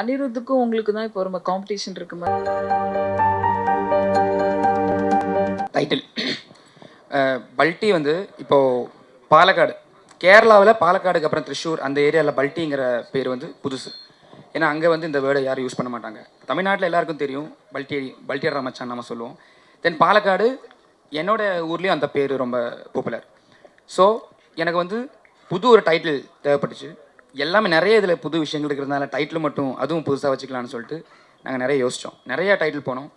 அனிருத்துக்கும் உங்களுக்கு தான் இப்போ ரொம்ப காம்படிஷன் இருக்கு மாதிரி. டைட்டில் பல்ட்டி வந்து இப்போது பாலக்காடு, கேரளாவில் பாலக்காடுக்கு அப்புறம் திருச்சூர் அந்த ஏரியாவில் பல்ட்டிங்கிற பேர் வந்து புதுசு. ஏன்னா அங்கே வந்து இந்த வேர்டை யாரும் யூஸ் பண்ண மாட்டாங்க. தமிழ்நாட்டில் எல்லாருக்கும் தெரியும் பல்ட்டியர் மச்சான் நம்ம சொல்லுவோம். தென் பாலக்காடு என்னோட ஊர்லேயும் அந்த பேர் ரொம்ப பாப்புலர். ஸோ எனக்கு வந்து புது ஒரு டைட்டில் தேவைப்பட்டுச்சு. எல்லாமே நிறைய இதில் புது விஷயங்கள் இருக்கிறதுனால டைட்டில் மட்டும் அதுவும் புதுசாக வச்சுக்கலான்னு சொல்லிட்டு நாங்கள் நிறைய யோசித்தோம். நிறைய டைட்டில் போனோம்.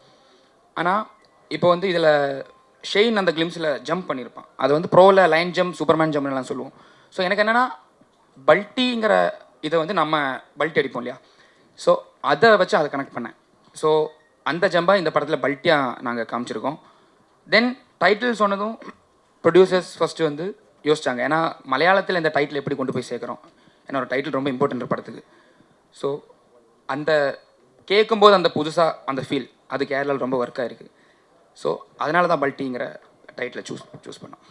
ஆனால் இப்போ வந்து இதில் ஷெயின் அந்த கிளிம்ஸில் ஜம்ப் பண்ணியிருப்பான். அது வந்து ப்ரோவில் லைன் ஜம்ப், சூப்பர்மேன் ஜம்ப்லாம் சொல்லுவோம். ஸோ எனக்கு என்னென்னா பல்ட்டிங்கிற இதை வந்து நம்ம பல்ட்டி அடிப்போம் இல்லையா, ஸோ அதை வச்சு அதை கனெக்ட் பண்ணேன். ஸோ அந்த ஜம்பாக இந்த படத்தில் பல்ட்டியாக நாங்கள் காமிச்சிருக்கோம். தென் டைட்டில் சொன்னதும் ப்ரொடியூசர்ஸ் ஃபஸ்ட்டு வந்து யோசிச்சாங்க. ஏன்னா மலையாளத்தில் இந்த டைட்டில் எப்படி கொண்டு போய் சேர்க்குறோம், ஏன்னா ஒரு டைட்டில் ரொம்ப இம்பார்ட்டன்ட் படத்துக்கு. ஸோ அந்த கேட்கும்போது அந்த புதுசாக அந்த ஃபீல் அது கேரளாவில் ரொம்ப ஒர்க் ஆகிருக்கு. ஸோ அதனால தான் பல்ட்டிங்கிற டைட்டில் சூஸ் பண்ணோம்.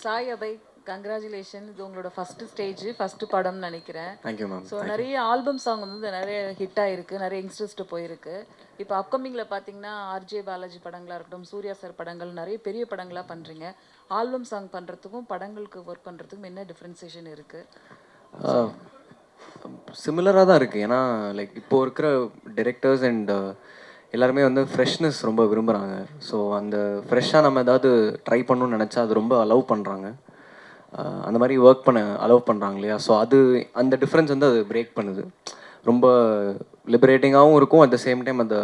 சாய் அபை, கங்க்ராச்சுலேஷன். இது உங்களோட ஃபஸ்ட்டு ஸ்டேஜ், ஃபஸ்ட்டு படம்னு நினைக்கிறேன். Thank you ma'am. ஸோ நிறைய ஆல்பம் சாங் வந்து நிறைய ஹிட் ஆகிருக்கு, நிறைய யங்ஸ்டர்ஸ்ட்டு போயிருக்கு. இப்போ அப்கமிங்கில் பார்த்தீங்கன்னா ஆர்ஜே பாலாஜி படங்களாக இருக்கட்டும், சூர்யா சார் படங்கள், நிறைய பெரிய படங்களாக பண்ணுறீங்க. ஆல்பம் சாங் பண்ணுறதுக்கும் படங்களுக்கு ஒர்க் பண்ணுறதுக்கும் என்ன டிஃப்ரென்சேஷன் இருக்குது? சிமிலராக தான் இருக்குது. ஏன்னா லைக் இப்போது இருக்கிற டிரெக்டர்ஸ் அண்ட் எல்லாருமே வந்து ஃப்ரெஷ்னஸ் ரொம்ப விரும்புகிறாங்க. ஸோ அந்த ஃப்ரெஷ்ஷாக நம்ம ஏதாவது ட்ரை பண்ணணும்னு நினச்சா அது ரொம்ப அலோவ் பண்ணுறாங்க. அந்த மாதிரி ஒர்க் பண்ண அலோவ் பண்ணுறாங்க இல்லையா. ஸோ அது அந்த டிஃப்ரென்ஸ் வந்து அது பிரேக் பண்ணுது. ரொம்ப லிபரேட்டிங்காகவும் இருக்கும், அட் த சேம் டைம் அந்த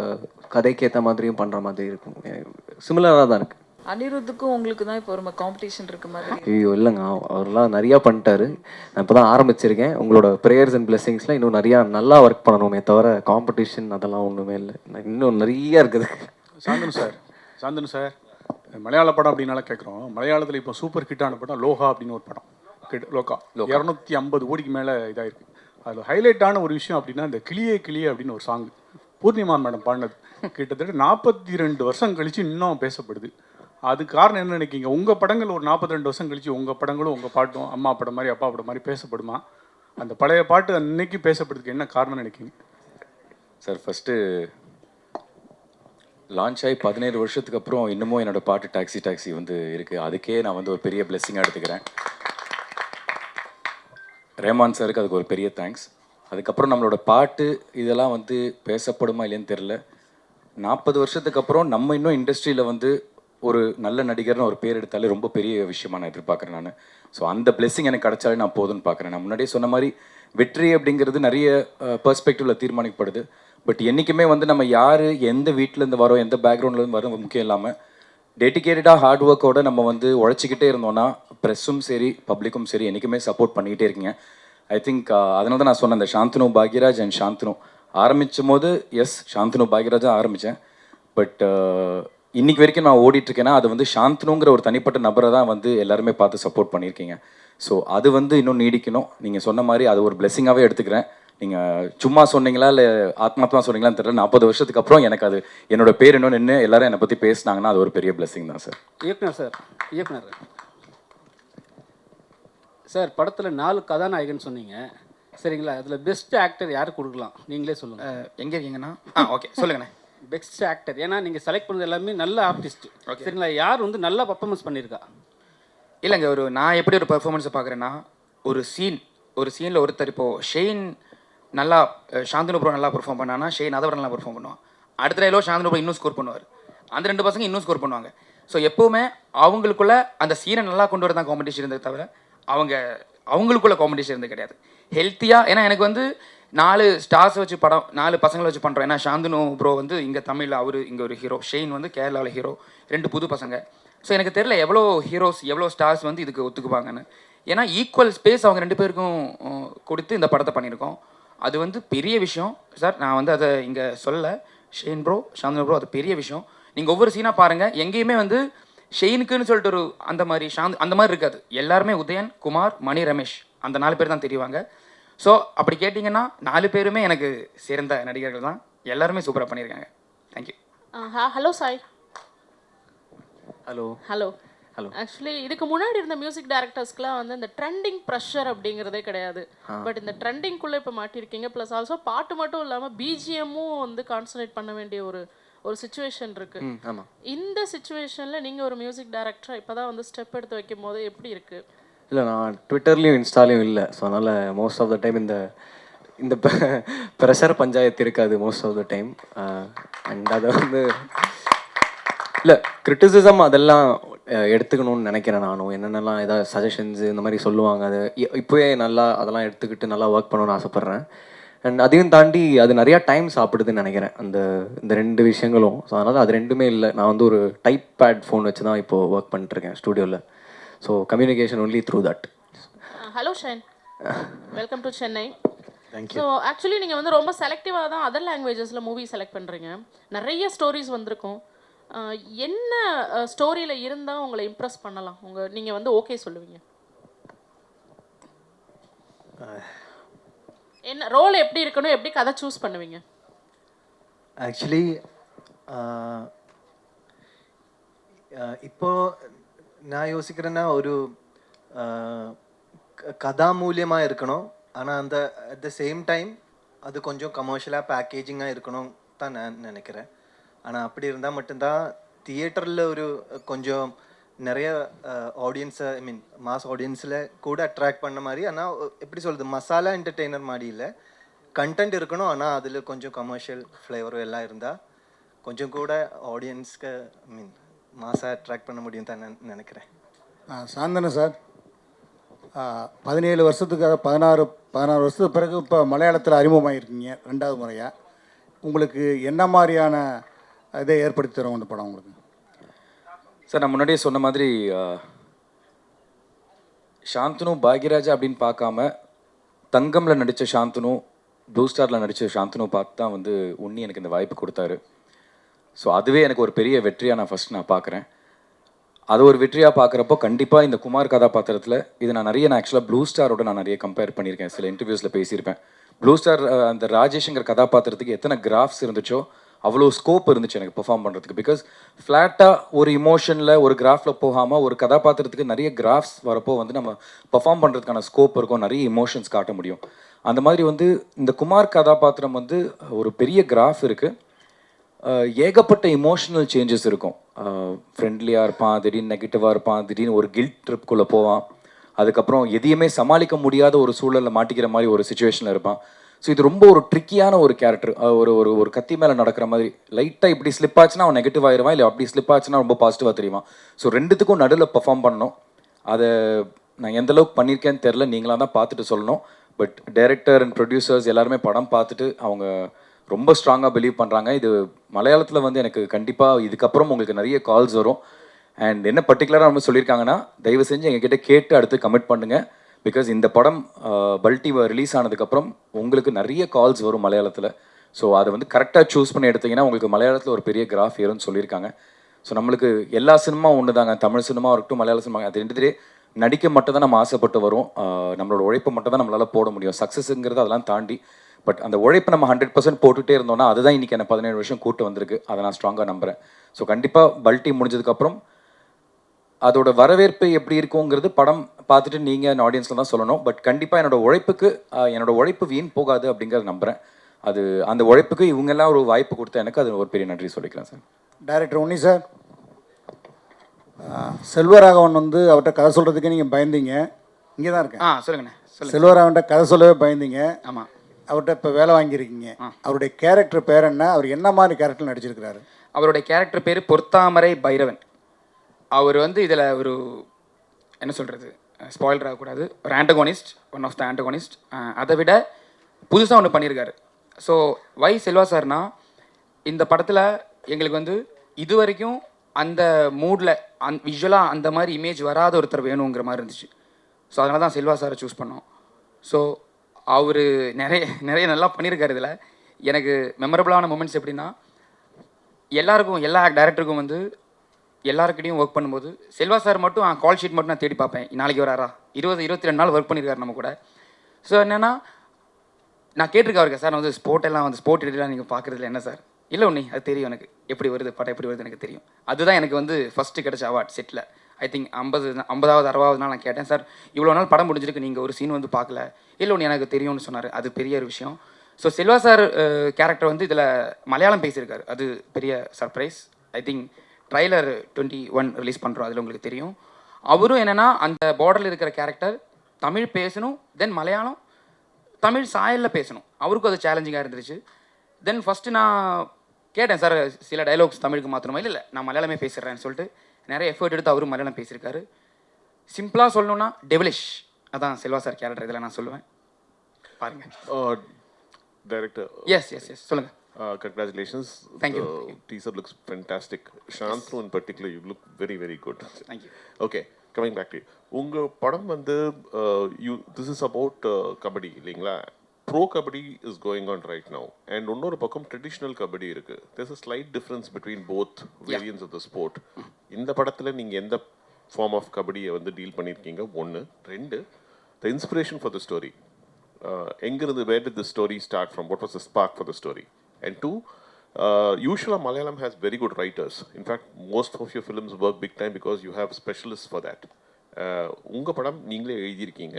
கதைக்கு ஏற்ற மாதிரியும் பண்ணுற மாதிரி இருக்கும். சிமிலராக தான் இருக்குது. அனிருத்துக்கும் உங்களுக்கு தான் இப்போ ரொம்ப காம்படிஷன் இருக்கு மாதிரி. ஐயோ இல்லைங்க, அவர்லாம் நிறையா பண்ணிட்டாரு. நான் இப்போ தான் ஆரம்பிச்சிருக்கேன். உங்களோட ப்ரேயர்ஸ் அண்ட் பிளெஸிங்ஸ்லாம் இன்னும் நிறையா நல்லா ஒர்க் பண்ணணுமே தவிர காம்படிஷன் அதெல்லாம் ஒன்றுமே இல்லை. இன்னும் நிறையா இருக்குது. சாந்தனு சார் மலையாள படம் அப்படின்னால கேட்குறோம். மலையாளத்தில் இப்போ சூப்பர் ஹிட்டான படம் லோகா அப்படின்னு ஒரு படம். லோகா 250 கோடிக்கு மேலே இதாகிருக்கு. அதில் ஹைலைட்டான ஒரு விஷயம் அப்படின்னா இந்த கிளியே கிளியே அப்படின்னு ஒரு சாங் பூர்ணிமா மேடம் பாடினது. கிட்டத்தட்ட 42 வருஷம் கழித்து இன்னும் பேசப்படுது. அதுக்கு காரணம் என்ன நினைக்கிங்க? உங்கள் படங்கள் ஒரு 42 வருஷம் கழிச்சு உங்கள் படங்களும் உங்கள் பாட்டும் அம்மா படம் மாதிரி அப்பா படம் மாதிரி பேசப்படுமா? அந்த பழைய பாட்டு அன்னைக்கு பேசப்படுறதுக்கு என்ன காரணம்னு நினைக்கிங்க சார்? ஃபஸ்ட்டு லான்ச் ஆகி 17 வருஷத்துக்கு அப்புறம் இன்னமும் என்னோடய பாட்டு டாக்ஸி வந்து இருக்குது. அதுக்கே நான் வந்து ஒரு பெரிய பிளெஸ்ஸிங்காக எடுத்துக்கிறேன். ரேமான் சாருக்கு அதுக்கு ஒரு பெரிய தேங்க்ஸ். அதுக்கப்புறம் நம்மளோட பாட்டு இதெல்லாம் வந்து பேசப்படுமா இல்லைன்னு தெரில. 40 வருஷத்துக்கு அப்புறம் நம்ம இன்னும் இண்டஸ்ட்ரியில் வந்து ஒரு நல்ல நடிகர்னு ஒரு பேர் எடுத்தாலே ரொம்ப பெரிய விஷயமா நான் எதிர்பார்க்குறேன் நான். ஸோ அந்த பிளெஸ்ஸிங் எனக்கு கிடைச்சாலே நான் போதும்னு பார்க்குறேன். நான் முன்னாடியே சொன்ன மாதிரி வெற்றி அப்படிங்கிறது நிறைய பெர்ஸ்பெக்டிவில் தீர்மானிக்கப்படுது. பட் என்றைக்குமே வந்து நம்ம யார் எந்த வீட்டிலேருந்து வரோம், எந்த பேக்ரவுண்ட்லேருந்து வரோம் முக்கியம் இல்லாமல் டெடிக்கேட்டடாக ஹார்ட் ஒர்க்கோடு நம்ம வந்து உழைச்சிக்கிட்டே இருந்தோன்னா ப்ரெஸ்ஸும் சரி பப்ளிக்கும் சரி என்றைக்குமே சப்போர்ட் பண்ணிக்கிட்டே இருக்கீங்க. ஐ திங்க் அதனால தான் நான் சொன்னேன், இந்த சாந்தனு பாக்யராஜ் அண்ட் சாந்தனு ஆரம்பிக்கும் போது சாந்தனு பாக்யராஜாக ஆரம்பித்தேன். பட் இன்றைக்கி வரைக்கும் நான் ஓடிட்டுருக்கேன்னா அது வந்து சாந்தனுங்கிற ஒரு தனிப்பட்ட நபரை தான் வந்து எல்லாருமே பார்த்து சப்போர்ட் பண்ணியிருக்கீங்க. ஸோ அது வந்து இன்னும் நீடிக்கணும். நீங்கள் சொன்ன மாதிரி அது ஒரு பிளெஸ்ஸிங்காகவே எடுத்துக்கிறேன். நீங்கள் சும்மா சொன்னீங்களா இல்லை ஆத்மாத்மா சொன்னீங்களான்னு தெரியல, 40 வருஷத்துக்கு அப்புறம் எனக்கு அது என்னோடய பேர் இன்னும் நின்று எல்லாரும் என்னை பற்றி பேசினாங்கன்னா அது ஒரு பெரிய பிளெஸ்ஸிங் தான் சார். இயக்குனர் சார் படத்தில் 4 கதாநாயகன் சொன்னீங்க சரிங்களா? அதில் பெஸ்ட் ஆக்டர் யாருக்கு கொடுக்கலாம் நீங்களே சொல்லுங்கள். எங்கே இருக்கீங்கண்ணா? ஓகே சொல்லுங்கண்ணே. பெஸ்ட் ஆக்டர் ஏன்னா நீங்கள் செலக்ட் பண்ணது எல்லாமே நல்ல ஆர்டிஸ்ட் சரிங்களா? யார் வந்து நல்லா பர்ஃபார்மன்ஸ் பண்ணியிருக்கா? இல்லைங்க, நான் எப்படி ஒரு பெர்ஃபார்மன்ஸை பார்க்குறேன்னா, ஒரு சீனில் ஒருத்தர் இப்போது ஷெயின் நல்லா சாந்தனு ப்ரோ நல்லா பெர்ஃபார்ம் பண்ணான்னா ஷெயின் அதை விட நல்லா பெர்ஃபார்ம் பண்ணுவான். அடுத்த டைலோ சாந்தனு ப்ரோ இன்னும் ஸ்கோர் பண்ணுவார். அந்த 2 பசங்க இன்னும் ஸ்கோர் பண்ணுவாங்க. ஸோ எப்போவுமே அவங்களுக்குள்ள அந்த சீனை நல்லா கொண்டு வர தான் காம்படிஷன் இருந்தது தவிர அவங்களுக்குள்ள காம்படிஷன் இருந்தது கிடையாது. ஹெல்த்தியாக, ஏன்னா எனக்கு வந்து 4 ஸ்டார்ஸ் வச்சு படம் 4 பசங்களை வச்சு பண்ணுறோம். ஏன்னா சாந்தனு ப்ரோ வந்து இங்கே தமிழில் அவர் இங்கே ஒரு ஹீரோ, ஷெயின் வந்து கேரளாவில் ஹீரோ, 2 புது பசங்க. ஸோ எனக்கு தெரியல எவ்வளோ ஹீரோஸ் எவ்வளோ ஸ்டார்ஸ் வந்து இதுக்கு ஒத்துக்குவாங்கன்னு. ஏன்னா ஈக்குவல் ஸ்பேஸ் அவங்க 2 பேருக்கும் கொடுத்து இந்த படத்தை பண்ணியிருக்கோம். அது வந்து பெரிய விஷயம் சார். நான் வந்து அதை இங்கே சொல்ல, ஷெயின் ப்ரோ சாந்தனு ப்ரோ அது பெரிய விஷயம். நீங்கள் ஒவ்வொரு சீனாக பாருங்கள், எங்கேயுமே வந்து ஷெயினுக்குன்னு சொல்லிட்டு ஒரு அந்த மாதிரி இருக்காது. எல்லாருமே உதயன், குமார், மணி, ரமேஷ் அந்த 4 பேர் தான் தெரியுவாங்க. ஸோ அப்படி கேட்டிங்கன்னா 4 பேருமே எனக்கு சேர்ந்த நடிகர்கள் தான். எல்லாருமே சூப்பராக பண்ணியிருக்காங்க. Thank you. Hello Sai. Hello. Hello. Actually இதுக்கு முன்னாடி இருந்த மியூசிக் டைரக்டர்ஸ்க்குலாம் வந்து இந்த ட்ரெண்டிங் ப்ரெஷர் அப்படிங்கிறதே கிடையாது. பட் இந்த ட்ரெண்டிங்குள்ளே இப்போ மாட்டியிருக்கீங்க. ப்ளஸ் ஆல்சோ பாட்டு மட்டும் இல்லாமல் பிஜிஎம்மும் வந்து கான்சன்ட்ரேட் பண்ண வேண்டிய ஒரு சுச்சுவேஷன் இருக்கு. ஆமாம். இந்த சுச்சுவேஷனில் நீங்கள் ஒரு மியூசிக் டைரக்டராக இப்போ தான் வந்து ஸ்டெப் எடுத்து வைக்கும் போது எப்படி இருக்கு? இல்லை, நான் ட்விட்டர்லேயும் இன்ஸ்டாலையும் இல்லை. ஸோ அதனால் மோஸ்ட் ஆஃப் த டைம் இந்த இந்த ப்ரெஷர் பஞ்சாயத்து இருக்காது most of the time. And அதை வந்து இல்லை, கிரிட்டிசிசம் அதெல்லாம் எடுத்துக்கணும்னு நினைக்கிறேன். நானும் என்னென்னலாம் ஏதாவது சஜஷன்ஸு இந்த மாதிரி சொல்லுவாங்க, அது இப்போவே நல்லா அதெல்லாம் எடுத்துக்கிட்டு நல்லா ஒர்க் பண்ணணும்னு ஆசைப்பட்றேன். அண்ட் அதையும் தாண்டி அது நிறையா டைம் சாப்பிடுதுன்னு நினைக்கிறேன், இந்த ரெண்டு விஷயங்களும். ஸோ அதனால் அது ரெண்டுமே இல்லை. நான் வந்து ஒரு டைப் பேட் ஃபோன் வச்சு தான் இப்போது ஒர்க் பண்ணிட்டுருக்கேன் ஸ்டூடியோவில். So communication only through that. Hello Shine, welcome to Chennai. Thank you. So actually நீங்கள் வந்து ரொம்ப செலக்டிவாக தான் அதர் லாங்குவேஜஸில் மூவி செலக்ட் பண்ணுறீங்க. நிறைய ஸ்டோரிஸ் வந்திருக்கும். என்ன ஸ்டோரியில் இருந்தால் உங்களை இம்ப்ரெஸ் பண்ணலாம், நீங்கள் வந்து ஓகே சொல்லுவீங்க? என்ன ரோல் எப்படி இருக்கணும், எப்படி கதை சூஸ் பண்ணுவீங்க? ஆக்சுவலி இப்போ நான் யோசிக்கிறேன்னா ஒரு கதாமூல்யமாக இருக்கணும். ஆனால் அந்த அட் த சேம் டைம் அது கொஞ்சம் கமர்ஷியலாக பேக்கேஜிங்காக இருக்கணும் தான் நான் நினைக்கிறேன். ஆனால் அப்படி இருந்தால் மட்டும்தான் தியேட்டரில் ஒரு கொஞ்சம் நிறைய ஆடியன்ஸை, ஐ மீன் மாஸ் ஆடியன்ஸில் கூட அட்ராக்ட் பண்ண மாதிரி. ஆனால் எப்படி சொல்கிறது, மசாலா என்டர்டெய்னர் மாதிரி இல்லை, கண்டென்ட் இருக்கணும். ஆனால் அதில் கொஞ்சம் கமர்ஷியல் ஃப்ளேவரும் எல்லாம் இருந்தால் கொஞ்சம் கூட ஆடியன்ஸ்க்கு ஐ மீன் மாஸாக அட்ராக்ட் பண்ண முடியும் தான் நான் நினைக்கிறேன். சாந்தனு சார், 17 வருஷத்துக்காக 16 வருஷத்துக்கு பிறகு இப்போ மலையாளத்தில் அறிமுகமாகிருக்கீங்க 2வது முறையாக. உங்களுக்கு என்ன மாதிரியான இதை ஏற்படுத்தி தரும் இந்த படம் உங்களுக்கு? சார், நான் முன்னாடியே சொன்ன மாதிரி சாந்தனு பாக்யராஜா அப்படின்னு பார்க்காம தங்கமில் நடித்த சாந்தனு, ப்ளூ ஸ்டாரில் நடித்த சாந்தனு பார்த்து தான் வந்து உன்னி எனக்கு இந்த வாய்ப்பு கொடுத்தாரு. ஸோ அதுவே எனக்கு ஒரு பெரிய வெற்றியாக நான் பார்க்குறேன். அது ஒரு வெற்றியாக பார்க்குறப்போ கண்டிப்பாக இந்த குமார் கதாபாத்திரத்தில் இது நான் ஆக்சுவலாக ப்ளூ ஸ்டாரோட நான் நிறைய கம்பேர் பண்ணியிருக்கேன், சில இன்டர்வியூஸில் பேசியிருப்பேன். ப்ளூ ஸ்டார் அந்த ராஜேஷ்ங்கிற கதாபாத்திரத்துக்கு எத்தனை கிராஃப்ஸ் இருந்துச்சோ அவ்வளோ ஸ்கோப் இருந்துச்சு எனக்கு பெர்ஃபார்ம் பண்ணுறதுக்கு. பிகாஸ் ஃப்ளாட்டாக ஒரு இமோஷனில் ஒரு கிராஃபில் போகாமல் ஒரு கதாபாத்திரத்துக்கு நிறைய கிராஃப்ஸ் வரப்போ வந்து நம்ம பெர்ஃபார்ம் பண்ணுறதுக்கான ஸ்கோப் இருக்கும், நிறைய இமோஷன்ஸ் காட்ட முடியும். அந்த மாதிரி வந்து இந்த குமார் கதாபாத்திரம் வந்து ஒரு பெரிய கிராஃப் இருக்குது, ஏகப்பட்ட இமோஷனல் சேஞ்சஸ் இருக்கும். ஃப்ரெண்ட்லியாக இருப்பான், திடீர்னு நெகட்டிவாக இருப்பான், திடீர்னு ஒரு கில்ட் ட்ரிப்குள்ளே போவான், அதுக்கப்புறம் எதையுமே சமாளிக்க முடியாத ஒரு சூழலில் மாட்டிக்கிற மாதிரி ஒரு சுச்சுவேஷனில் இருப்பான். ஸோ இது ரொம்ப ஒரு ட்ரிக்கியான ஒரு கேரக்டர். ஒரு கத்தி மேலே நடக்கிற மாதிரி, லைட்டாக இப்படி ஸ்லிப் ஆச்சுன்னா அவன் நெகட்டிவ் ஆயிடுவான், இல்லை அப்படி ஸ்லிப் ஆச்சுன்னா ரொம்ப பாசிட்டிவாக தெரியுமா. ஸோ ரெண்டுத்துக்கும் நடுவில் பெர்ஃபார்ம் பண்ணணும். அதை நான் எந்தளவுக்கு பண்ணியிருக்கேன்னு தெரில, நீங்களாக தான் பார்த்துட்டு சொல்லணும். பட் டைரக்டர் அண்ட் ப்ரொடியூசர்ஸ் எல்லாருமே படம் பார்த்துட்டு அவங்க ரொம்ப ஸ்ட்ராங்காக பிலீவ் பண்ணுறாங்க. இது மலையாளத்தில் வந்து எனக்கு கண்டிப்பாக இதுக்கப்புறம் உங்களுக்கு நிறைய கால்ஸ் வரும். அண்ட் என்ன பர்டிகுலராக நம்ம சொல்லியிருக்காங்கன்னா, தயவு செஞ்சு எங்ககிட்ட கேட்டு அடுத்து கமிட் பண்ணுங்கள். பிகாஸ் இந்த படம் பல்டி ரிலீஸ் ஆனதுக்கப்புறம் உங்களுக்கு நிறைய கால்ஸ் வரும் மலையாளத்தில். ஸோ அதை வந்து கரெக்டாக சூஸ் பண்ணி எடுத்திங்கன்னா உங்களுக்கு மலையாளத்தில் ஒரு பெரிய கிராஃப் ஏறும்னு சொல்லியிருக்காங்க. ஸோ நம்மளுக்கு எல்லா சினிமா ஒன்று தாங்க, தமிழ் சினிமா இருக்கட்டும் மலையாள சினிமா, அது ரெண்டு நடிக்க மட்டும் தான் நம்ம ஆசைப்பட்டு வரும். நம்மளோட உழைப்பை மட்டும் தான் நம்மளால் போட முடியும். சக்ஸஸுங்கிறது அதெல்லாம் தாண்டி, பட் அந்த உழைப்பை நம்ம 100% போட்டுகிட்டே இருந்தோம்னா அதுதான் இன்றைக்கி என்ன 17 வருஷம் கூட்டு வந்திருக்கு. அதை நான் ஸ்ட்ராங்காக நம்புகிறேன். ஸோ கண்டிப்பாக பல்டி முடிஞ்சதுக்கப்புறம் அதோட வரவேற்பு எப்படி இருக்குங்கிறது படம் பார்த்துட்டு நீங்கள் ஆடியன்ஸில் தான் சொல்லணும். பட் கண்டிப்பாக என்னோட உழைப்பு வீண் போகாது அப்படிங்கிறத நம்புகிறேன். அந்த உழைப்புக்கு இவங்கெல்லாம் ஒரு வாய்ப்பு கொடுத்தா எனக்கு அது ஒரு பெரிய நன்றி சொல்லிக்கிறேன் சார். டைரக்டர் உன்னி சார், செல்வராகவன் வந்து அவர்கிட்ட கதை சொல்கிறதுக்கே நீங்கள் பயந்தீங்க. இங்கே தான் இருக்கேன். சொல்லுங்கண்ணே. செல்வராகவன்கிட்ட கதை சொல்லவே பயந்தீங்க. ஆமாம். அவர்கிட்ட இப்போ வேலை வாங்கியிருக்கீங்க. அவருடைய கேரக்டர் பேர் என்ன? அவர் என்ன மாதிரி கேரக்டர் நடிச்சிருக்கிறாரு? அவருடைய கேரக்டர் பேர் பொற்தாமரை பைரவன். அவர் வந்து இதில் ஒரு என்ன சொல்கிறது, ஸ்பாயிலர் ஆகக்கூடாது, ஒரு antagonist, one of the antagonist. அதை விட புதுசாக ஒன்று பண்ணியிருக்காரு. ஸோ வை செல்வா சார்னா, இந்த படத்தில் எங்களுக்கு வந்து இது வரைக்கும் அந்த மூடில் விஷுவலாக அந்த மாதிரி இமேஜ் வராத ஒருத்தர் வேணுங்கிற மாதிரி இருந்துச்சு. ஸோ அதனால தான் செல்வா சாரை சூஸ் பண்ணோம். ஸோ அவர் நிறைய நல்லா பண்ணியிருக்காரு. இதில் எனக்கு மெமரபுளான மூமெண்ட்ஸ் எப்படின்னா, எல்லாருக்கும் எல்லா டைரக்டருக்கும் வந்து எல்லாருக்கிட்டையும் ஒர்க் பண்ணும்போது செல்வா சார் மட்டும் கால் ஷீட் மட்டும் நான் தேடி பார்ப்பேன், நாளைக்கு வராரா, 22 நாள் ஒர்க் பண்ணியிருக்காரு நம்ம கூட. ஸோ என்னென்னா நான் கேட்டிருக்கேன் அவருக்கு, சார் நான் வந்து ஸ்போர்ட் எடிட்டெலாம் நீங்கள் பார்க்குறதுல என்ன சார்? இல்லை உன்னி அது தெரியும் எனக்கு, எப்படி வருது படம் எப்படி வருது எனக்கு தெரியும். அதுதான் எனக்கு வந்து ஃபஸ்ட்டு கிடச்ச அவார்ட் செட்டில். ஐ திங்க் 50வது 60வது நாள் நான் கேட்டேன், சார் இவ்வளோ நாள் படம் முடிஞ்சிருக்கு, நீங்கள் ஒரு சீன் வந்து பார்க்கல. இல்லை ஒன்று எனக்கு தெரியும்னு சொன்னார். அது பெரிய ஒரு விஷயம். ஸோ செல்வா சார் கேரக்டர் வந்து இதில் மலையாளம் பேசியிருக்காரு. அது பெரிய surprise. I think trailer 21 release பண்ணுறோம், அதில் உங்களுக்கு தெரியும். அவரும் என்னென்னா அந்த பார்டரில் இருக்கிற கேரக்டர் தமிழ் பேசணும், தென் மலையாளம் தமிழ் சாயலில் பேசணும். அவருக்கும் அது சேலஞ்சிங்காக இருந்துருச்சு. தென் ஃபஸ்ட்டு நான் கேட்டேன், சார் சில டைலாக்ஸ் தமிழுக்கு மாற்றணுமா? இல்லை நான் மலையாளமே பேசுகிறேன்னு சொல்லிட்டு நிறைய எஃபர்ட் எடுத்து அவரும் மலையாளம் பேசியிருக்காரு. சிம்பிளாக சொல்லணும்னா டெவலிஷ், அதான் செல்வா சார் கேரக்டர் இதில் நான் சொல்லுவேன். பாருங்கள். Director. Yes, சொல்லுங்கள். Congratulations. Thank you. The teaser looks fantastic. Shantanu in particular, you look very, very good. Thank you. Okay, coming back to you. உங்கள் படம் வந்து this is about கபடி இல்லைங்களா? Bro kabaddi is going on right now. And இன்னொரு பக்கம் traditional kabaddi இருக்கு. There's a slight difference between both variants of the sport. இந்த படத்தில் நீங்கள் எந்த ஃபார்ம் ஆஃப் கபடியை வந்து டீல் பண்ணியிருக்கீங்க? 1. 2, the inspiration for the story. எங்கிருந்து where did the story start from? What was the spark for the story? And 2, usually Malayalam has very good writers. In fact, most of your films work big time because you have specialists for that. உங்கள் படம் நீங்களே எழுதியிருக்கீங்க.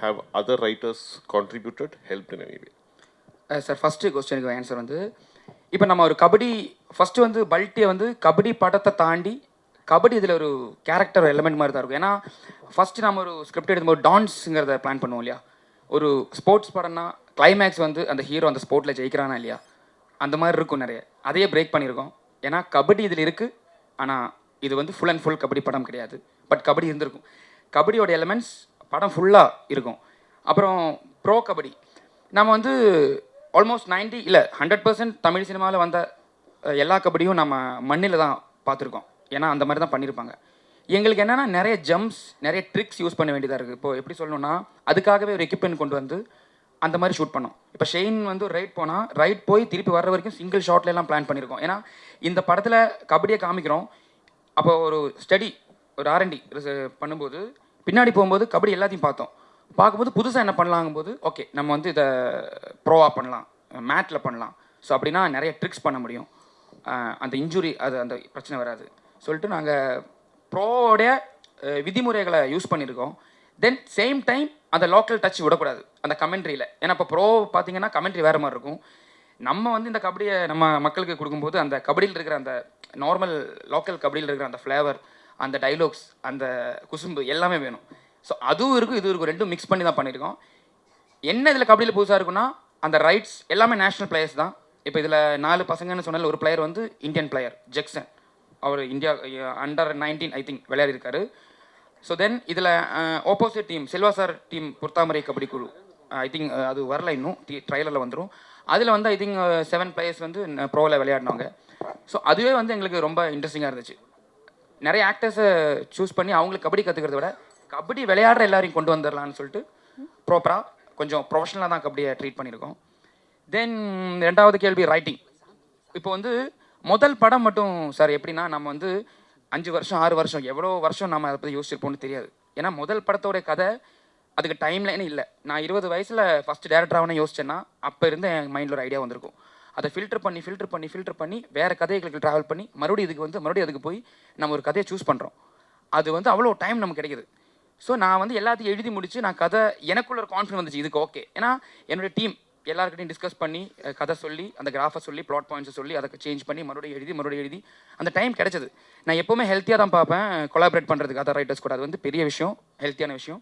Have other writers contributed, helped in any way? Sir first கொஸ்டினுக்கு answer வந்து, இப்போ நம்ம ஒரு kabaddi first வந்து பல்ட்டியை வந்து கபடி படத்தை தாண்டி கபடி இதில் ஒரு கேரக்டர் எலிமெண்ட் மாதிரி தான் இருக்கும். ஏன்னா ஃபஸ்ட்டு நம்ம ஒரு ஸ்கிரிப்ட் எடுக்கும்போது டான்ஸுங்கிறத பிளான் பண்ணுவோம் இல்லையா? ஒரு ஸ்போர்ட்ஸ் படம்னா கிளைமேக்ஸ் வந்து அந்த ஹீரோ அந்த ஸ்போர்ட்டில் ஜெயிக்கிறானா இல்லையா, அந்த மாதிரி இருக்கும் நிறைய. அதையே பிரேக் பண்ணியிருக்கோம். ஏன்னா கபடி இதில் இருக்குது, ஆனால் இது வந்து ஃபுல் அண்ட் ஃபுல் கபடி படம் கிடையாது. பட் கபடி இருந்திருக்கும். கபடியோட எலிமெண்ட்ஸ் படம் ஃபுல்லாக இருக்கும். அப்புறம் ப்ரோ கபடி நம்ம வந்து ஆல்மோஸ்ட் 100% தமிழ் சினிமாவில் வந்த எல்லா கபடியும் நம்ம மண்ணில் தான் பார்த்துருக்கோம். ஏன்னா அந்த மாதிரி தான் பண்ணியிருப்பாங்க. எங்களுக்கு என்னென்னா நிறைய ஜம்ப்ஸ், நிறைய ட்ரிக்ஸ் யூஸ் பண்ண வேண்டியதாக இருக்குது. இப்போ எப்படி சொல்லணும்னா அதுக்காகவே ஒரு எக்யூப்மெண்ட் கொண்டு வந்து அந்த மாதிரி ஷூட் பண்ணோம். இப்போ ஷெயின் வந்து ரைட் போய் திருப்பி வர்ற வரைக்கும் சிங்கிள் ஷாட்லாம் பிளான் பண்ணியிருக்கோம். ஏன்னா இந்த படத்தில் கபடியை காமிக்கிறோம். அப்போ ஒரு ஸ்டடி, ஒரு R&D பண்ணும்போது பின்னாடி போகும்போது கபடி எல்லாத்தையும் பார்க்கும்போது புதுசாக என்ன பண்ணலாங்கும்போது ஓகே நம்ம வந்து இதை ப்ரோவாக பண்ணலாம், மேட்டில் பண்ணலாம். ஸோ அப்படின்னா நிறைய ட்ரிக்ஸ் பண்ண முடியும், அந்த இன்ஜுரி அந்த பிரச்சனை வராது சொல்லிட்டு நாங்கள் ப்ரோவோடைய விதிமுறைகளை யூஸ் பண்ணியிருக்கோம். தென் சேம் டைம் அந்த லோக்கல் டச் விடக்கூடாது அந்த கமெண்ட்ரியில். ஏன்னா இப்போ ப்ரோ பார்த்தீங்கன்னா கமெண்ட்ரி வேறு மாதிரி இருக்கும். நம்ம வந்து இந்த கபடியை நம்ம மக்களுக்கு கொடுக்கும்போது அந்த கபடியில் இருக்கிற அந்த நார்மல் லோக்கல் கபடியில் இருக்கிற அந்த ஃப்ளேவர், அந்த டைலாக்ஸ், அந்த குசும்பு எல்லாமே வேணும். ஸோ அதுவும் இருக்கும், இது இருக்கும், ரெண்டும் மிக்ஸ் பண்ணி தான் பண்ணியிருக்கோம். என்ன இதில் கபடியில் புதுசாக இருக்குன்னா அந்த ரைட்ஸ் எல்லாமே நேஷ்னல் பிளேயர்ஸ் தான். இப்போ இதில் 4 பசங்கன்னு சொன்னால ஒரு பிளேயர் வந்து இந்தியன் பிளேயர் ஜெக்சன், அவர் இந்தியா அண்டர் 19 ஐ திங்க் விளையாடிருக்காரு. ஸோ தென் இதில் opposite team Selva sir team பொறுத்தாமரை கபடி குழு, ஐ திங்க் அது வரல இன்னும், ட்ரைலரில் வந்துடும். அதில் வந்து ஐ திங்க் 7 பிளேயர்ஸ் வந்து ப்ரோவில் விளையாடினாங்க. ஸோ அதுவே வந்து எங்களுக்கு ரொம்ப இன்ட்ரெஸ்டிங்காக இருந்துச்சு. நிறைய ஆக்டர்ஸை சூஸ் பண்ணி அவங்களுக்கு கபடி கற்றுக்கிறத விட கபடி விளையாடுற எல்லாரையும் கொண்டு வந்துடலான்னு சொல்லிட்டு ப்ராப்பராக கொஞ்சம் ப்ரொஃபஷனலாக தான் கபடியை ட்ரீட் பண்ணியிருக்கோம். தென் 2வது கேள்வி ரைட்டிங். இப்போ வந்து முதல் படம் மட்டும் சார் எப்படின்னா நம்ம வந்து 5 வருஷம் 6 வருஷம் எவ்வளோ வருஷம் நம்ம அதை பற்றி யோசிச்சிருப்போம்னு தெரியாது. ஏன்னா முதல் படத்தோடைய கதை அதுக்கு டைம் லைனே இல்லை. நான் 20 வயசில் ஃபஸ்ட்டு டேரக்டராகவே யோசிச்சேன்னா அப்போ இருந்து என் மைண்டில் ஒரு ஐடியா வந்திருக்கும். அதை ஃபில்டர் பண்ணி வேறு கதைகளுக்கு ட்ராவல் பண்ணி மறுபடியும் அதுக்கு போய் நம்ம ஒரு கதையை சூஸ் பண்ணுறோம். அது வந்து அவ்வளோ டைம் நமக்கு கிடைக்குது. ஸோ நான் வந்து எல்லாத்தையும் எழுதி முடித்து நான் கதை எனக்குள்ள ஒரு கான்ஃபிடன்ஸ் வந்துச்சு இதுக்கு ஓகே. ஏன்னா என்னுடைய டீம் எல்லாருக்கிட்டையும் டிஸ்கஸ் பண்ணி கதை சொல்லி அந்த கிராஃபை சொல்லி ப்ளாட் பாயிண்ட்ஸை சொல்லி அதை சேஞ்ச் பண்ணி மறுபடியும் எழுதி அந்த டைம் கிடைச்சது. நான் எப்போவுமே ஹெல்த்தியாக தான் பார்ப்பேன் கொலாபரேட் பண்ணுறதுக்கு அதர் ரைட்டர்ஸ் கூட. அது வந்து பெரிய விஷயம், ஹெல்த்தியான விஷயம்.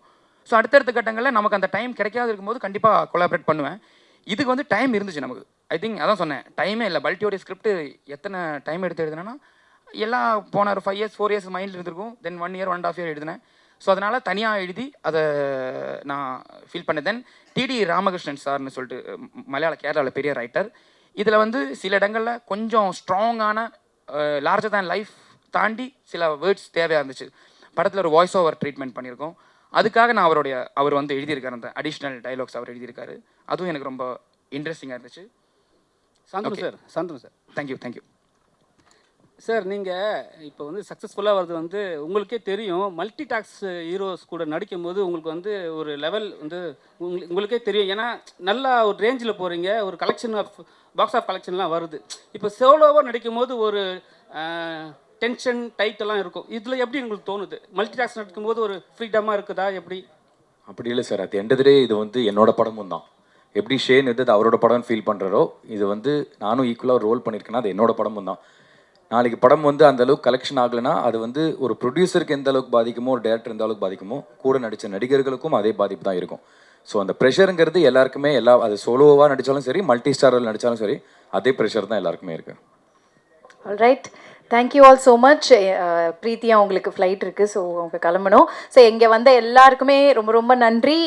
ஸோ அடுத்தடுத்த கட்டங்களில் நமக்கு அந்த டைம் கிடைக்காது இருக்கும்போது கண்டிப்பாக கொலாபரேட் பண்ணுவேன். இதுக்கு வந்து டைம் இருந்துச்சு நமக்கு. ஐ திங்க் அதான் சொன்னேன், டைமே இல்லை. பல்ட்டியோடைய ஸ்கிரிப்ட் எத்தனை டைம் எடுத்து எழுதுனேன்னா எல்லாம் போன ஒரு 5 years 4 years மைண்டில் இருந்திருக்கும். தென் 1 year 1.5 year எழுதினேன். ஸோ அதனால் தனியாக எழுதி அதை நான் ஃபீல் பண்ணேன். தென் டிடி ராமகிருஷ்ணன் சார்னு சொல்லிட்டு கேரளாவில் பெரிய ரைட்டர். இதில் வந்து சில இடங்களில் கொஞ்சம் ஸ்ட்ராங்கான லார்ஜர் தேன் லைஃப் தாண்டி சில வேர்ட்ஸ் தேவையாக இருந்துச்சு. படத்தில் ஒரு வாய்ஸ் ஓவர் ட்ரீட்மெண்ட் பண்ணியிருக்கோம். அதுக்காக நான் அவர் வந்து எழுதியிருக்காரு, அந்த அடிஷ்னல் டைலாக்ஸ் அவர் எழுதியிருக்காரு. அதுவும் எனக்கு ரொம்ப இன்ட்ரெஸ்டிங்காக இருந்துச்சு. சந்தோஷம் சார். Thank you sir. நீங்கள் இப்போ வந்து சக்ஸஸ்ஃபுல்லாக வர்றது வந்து உங்களுக்கே தெரியும். மல்டி டாக்ஸ் ஹீரோஸ் கூட நடிக்கும் போது உங்களுக்கு வந்து ஒரு லெவல் வந்து உங்களுக்கே தெரியும். ஏன்னா நல்லா ஒரு ரேஞ்சில் போகிறீங்க, ஒரு கலெக்ஷன் ஆஃப் பாக்ஸ் ஆஃப் கலெக்ஷன்லாம் வருது. இப்போ சோலோவாக நடிக்கும் போது ஒரு டென்ஷன் டைட் எல்லாம் இருக்கும். இதில் எப்படி உங்களுக்கு தோணுது? மல்டி டாஸ்க் நடக்கும்போது ஒரு ஃப்ரீடமாக இருக்குதா எப்படி? அப்படி இல்லை சார், அது எண்ட் ஆஃப் தி டே இது வந்து என்னோட படமும் தான். எப்படி ஷேன் அது அவரோட படம்னு ஃபீல் பண்ணுறாரோ, இது வந்து நானும் ஈக்குவலாக ரோல் பண்ணியிருக்கேன்னா அது என்னோட படமும் தான். நாளைக்கு படம் வந்து அந்த அளவுக்கு கலெக்ஷன் ஆகலைன்னா அது வந்து ஒரு ப்ரொடியூசருக்கு எந்த அளவுக்கு பாதிக்குமோ, ஒரு டேரக்டர் எந்த அளவுக்கு பாதிக்குமோ, கூட நடித்த நடிகர்களுக்கும் அதே பாதிப்பு தான் இருக்கும். ஸோ அந்த ப்ரெஷருங்கிறது எல்லாருக்குமே அது சோலோவாக நடித்தாலும் சரி, மல்டி ஸ்டாரில் நடித்தாலும் சரி, அதே ப்ரெஷர் தான் எல்லாருக்குமே இருக்குது. Alright, thank you all so much. ப்ரீத்தியா உங்களுக்கு ஃப்ளைட் இருக்குது, ஸோ அவங்க கிளம்பணும். ஸோ இங்கே வந்த எல்லாருக்குமே ரொம்ப ரொம்ப நன்றி.